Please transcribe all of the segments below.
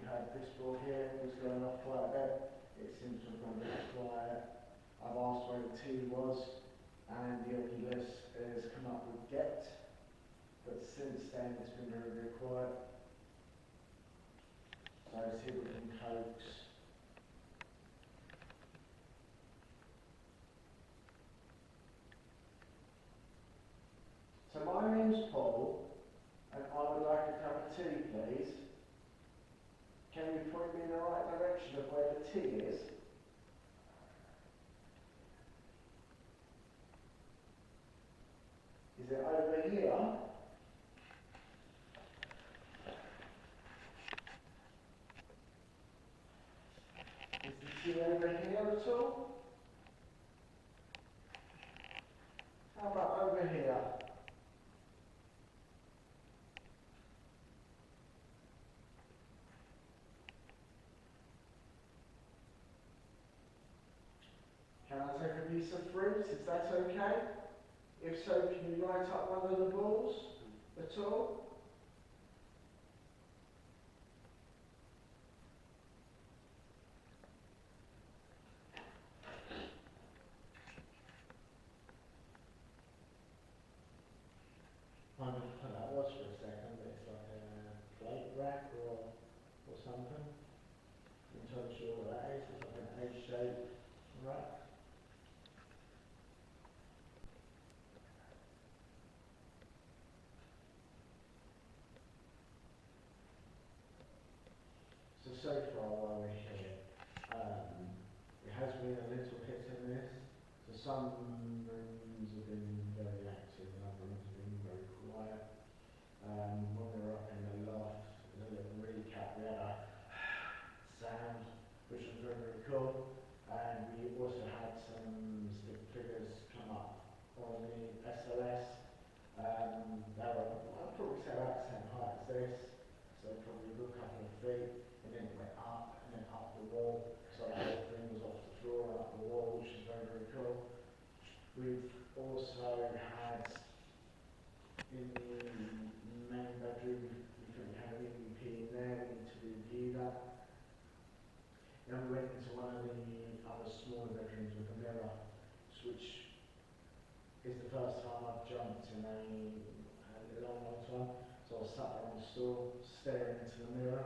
heard this ball here was going off quite a bit. It seems to have gone a bit quiet. I've asked where the T was, and the Oculus has come up with get, but since then it's been very, very quiet. So let's see if we can coax. So my name's Paul, and I would like a cup of tea, please. Can you point me in the right direction of where the tea is? Is it over here? Is the tea over here at all? How about over here? Can I take a piece of fruit? Is that okay? If so, can you light up one of the balls at all? I'm going to put that watch for a second, but it's like a plate rack or something. I'm not totally sure what that is. It's like an H-shaped rack. So far while we're here, it has been a little hit and miss. So some rooms have been very active and other rooms have been very quiet. When we were up in the loft, as a little recap, we had a sound which was very, very cool, and we also had some stick figures come up on the SLS. They were, I'd probably say about the same height as this, so probably a good couple of feet, and then it went up and then up the wall, so the whole thing was off the floor and up the wall, which is very, very cool. We've also had in the main bedroom, we couldn't have an EVP in there, we need to review that. Then we went into one of the other smaller bedrooms with a mirror, which is the first time I've jumped in a long, long time. So I was sat there on the stool, staring into the mirror.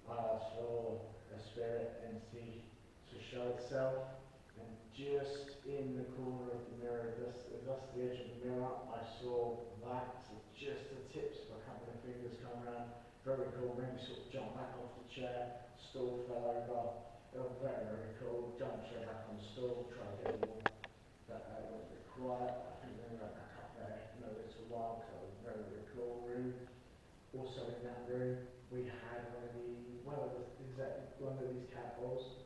I asked for a spirit entity to show itself, and just in the corner of the mirror, just the edge of the mirror, I saw that, so just the tips of a couple of fingers come around. Very cool, made me sort of jump back off the chair, stool fell over. It was very, very cool. Jumped straight back on the stool, tried to get the wall. But it was a bit quiet. I think then we went back up there in a little while, because it was a very, very cool room. Also in that room, we had one of these cat balls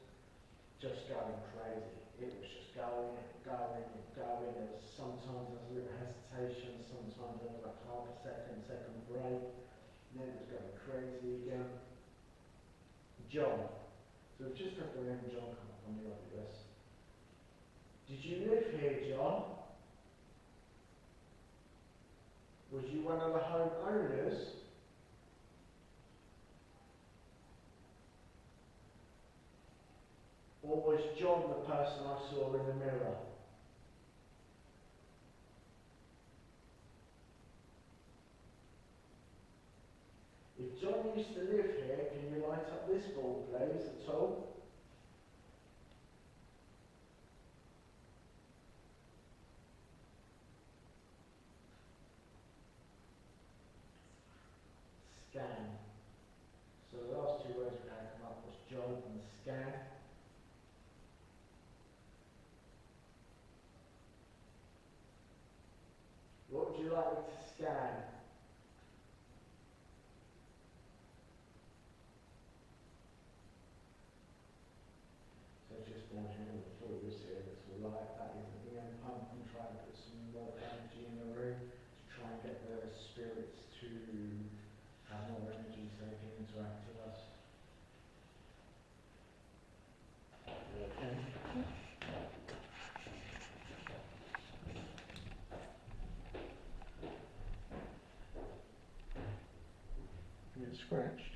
just going crazy. It was just going and going and going. There was sometimes there was a little hesitation, sometimes there was like half a second break. And then it was going crazy again. John. So we've just got the name John come up on the list. Did you live here, John? Was you one of the homeowners? Or was John the person I saw in the mirror? If John used to live here, can you light up this ball, please, at all? Scan. So the last two words we had come up was John and scan. What would you like me to scan? So just wondering the fluids here that's all light, that is the EM pump, and try and put some more energy in the room to try and get the spirits to have more energy so they can interact with us. Okay. You get scratched?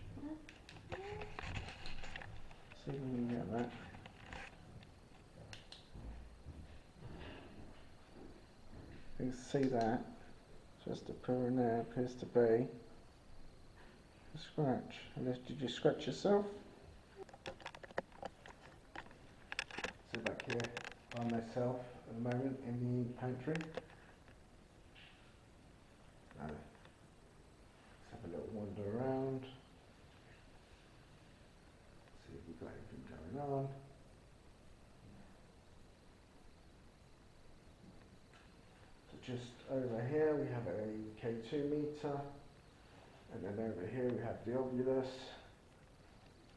See if we can get that. You can see that. Just a poo in there appears to be a scratch. Unless, did you scratch yourself? So back here by myself at the moment in the pantry. No. Let's have a little wander around. See if we've got anything going on. So just over here we have a K2 meter, and then over here we have the ovulus.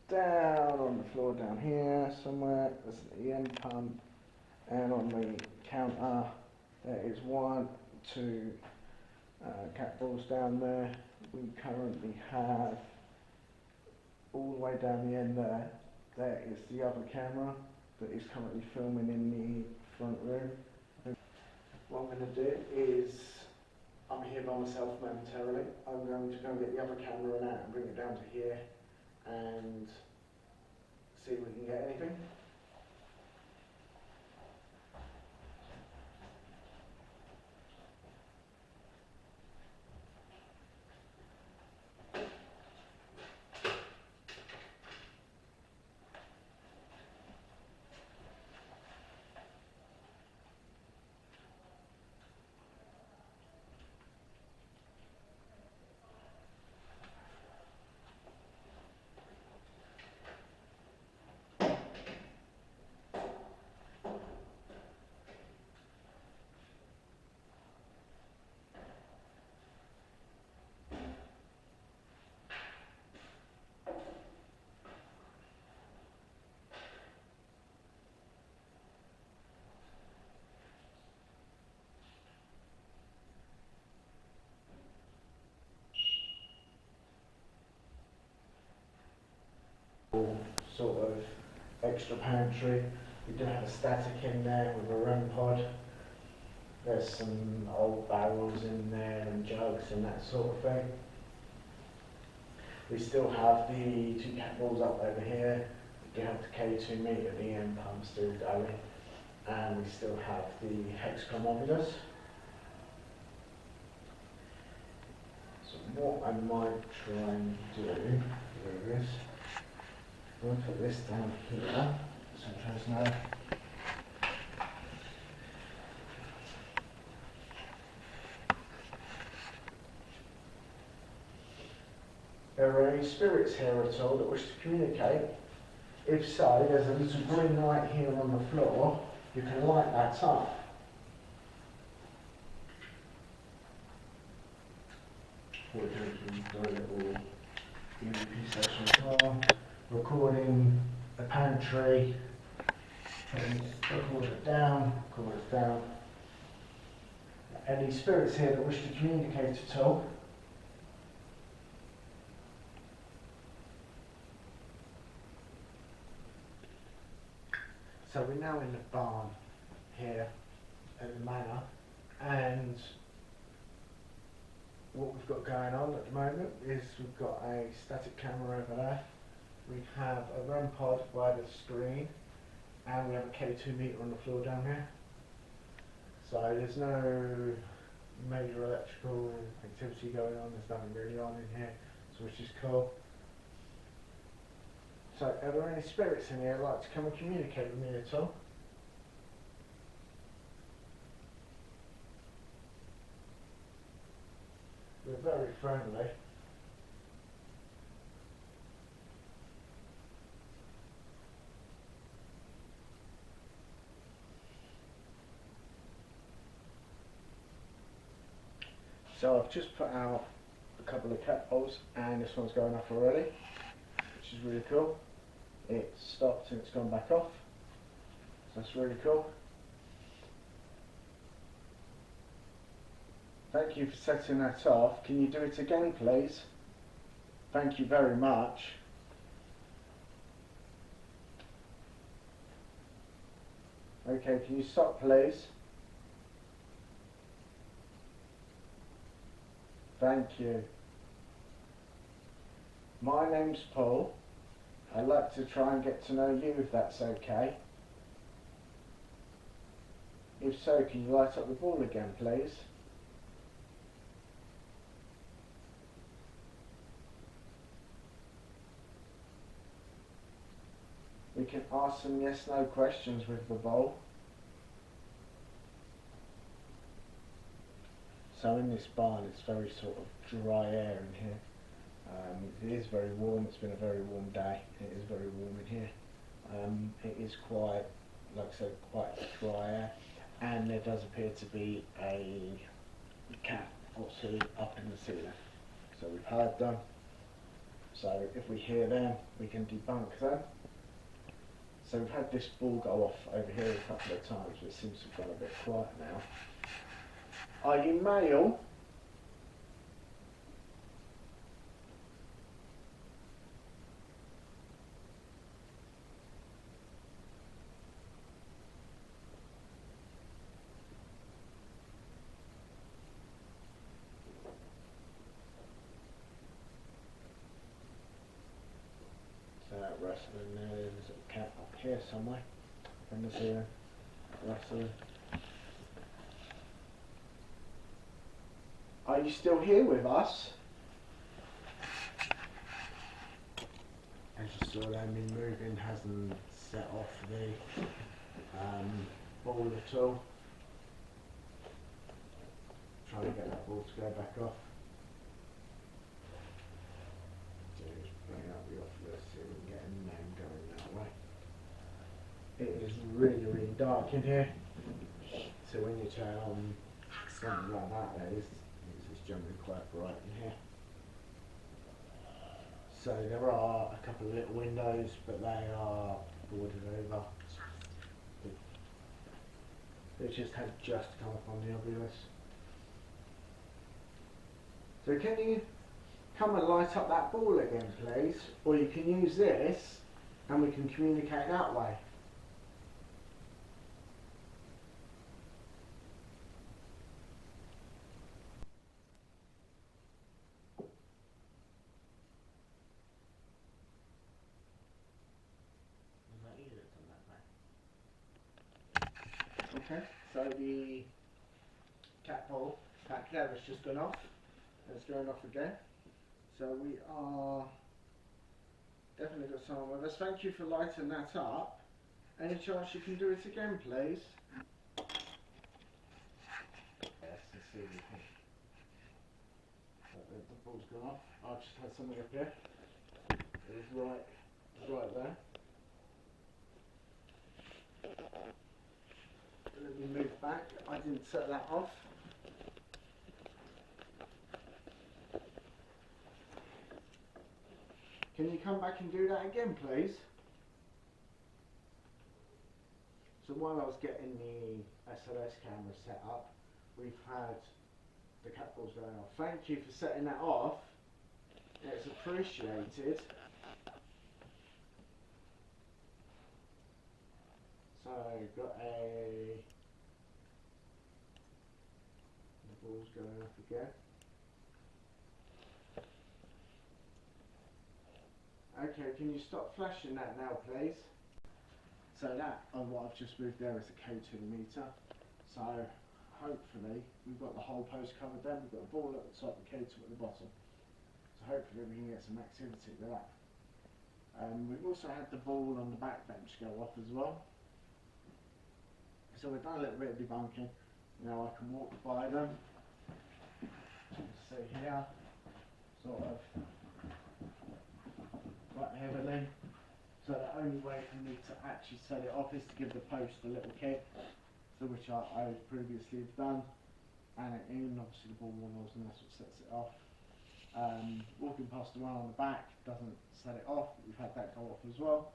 Down on the floor down here somewhere, there's an EM pump, and on the counter there is 1, 2 cat balls down there. We currently have, all the way down the end there, there is the other camera that is currently filming in the front room. What I'm going to do is, I'm here by myself momentarily. I'm going to go and get the other camera out and bring it down to here and see if we can get anything. Sort of extra pantry. We do have a static in there with a REM pod. There's some old barrels in there and jugs and that sort of thing. We still have the 2 cat balls up over here. We do have the K2 meter, the EM pump still going, and we still have the hexchromometers. So what I might try and do, here is, we'll put this down here, so there's no. There are any spirits here at all that wish to communicate? If so, there's a little green light here on the floor. You can light that up. What we're doing is do a little EVP session as well. Recording the pantry. Record it down. Any spirits here that wish to communicate at all? So we're now in the barn here at the manor, and what we've got going on at the moment is we've got a static camera over there, we have a REM pod by the screen, and we have a K2 meter on the floor down here. So there's no major electrical activity going on, there's nothing really on in here, so which is cool. So are there any spirits in here who'd like to come and communicate with me at all? We're very friendly. So I've just put out a couple of cat balls, and this one's going off already, which is really cool. It stopped and it's gone back off, so that's really cool. Thank you for setting that off. Can you do it again, please? Thank you very much. Okay, can you stop, please? Thank you. My name's Paul, I'd like to try and get to know you if that's okay. If so, can you light up the ball again, please? We can ask some yes/no questions with the bowl. So in this barn it's very sort of dry air in here. It is very warm, it's been a very warm day, it is very warm in here. It is quite, like I said, quite dry air, and there does appear to be a cat or two up in the ceiling. So we've heard them, so if we hear them we can debunk them. So we've had this ball go off over here a couple of times, but it seems to have gone a bit quiet now. Are you male? So that rustling there, there's a cat up here somewhere. And there's a rustling. Are you still here with us? As you saw, them moving hasn't set off the ball at all. Trying to get that ball to go back off. Just bring up the off list, see if we can get a name going that way. It is really, really dark in here. So when you turn on something like that, it's generally quite bright in here. So there are a couple of little windows, but they are boarded over. It just had just come up on the obvious. So can you come and light up that ball again, please? Or you can use this and we can communicate that way. Okay, so the cat clever's just gone off, and it's going off again. So we are definitely got someone with us. Thank you for lighting that up. Any chance you can do it again, please? Yes, let's see if we can. The ball's gone off. I've just had something up here. It was right there. Let me move back. I didn't set that off. Can you come back and do that again, please? So while I was getting the SLS camera set up, we've had the cat balls going off. Thank you for setting that off. It's appreciated. So got the ball's going off again. Okay, can you stop flashing that now, please? So that, and what I've just moved there is a K2 meter. So hopefully we've got the whole post covered then. We've got a ball at the top and K2 at the bottom. So hopefully we can get some activity with that. We've also had the ball on the back bench go off as well. So we've done a little bit of debunking. Now I can walk by them. See here, sort of quite heavily. So the only way for me to actually set it off is to give the post a little kick, so which I previously have done, and obviously the ball wobbles and that's what sets it off. Walking past the one on the back doesn't set it off, we've had that go off as well.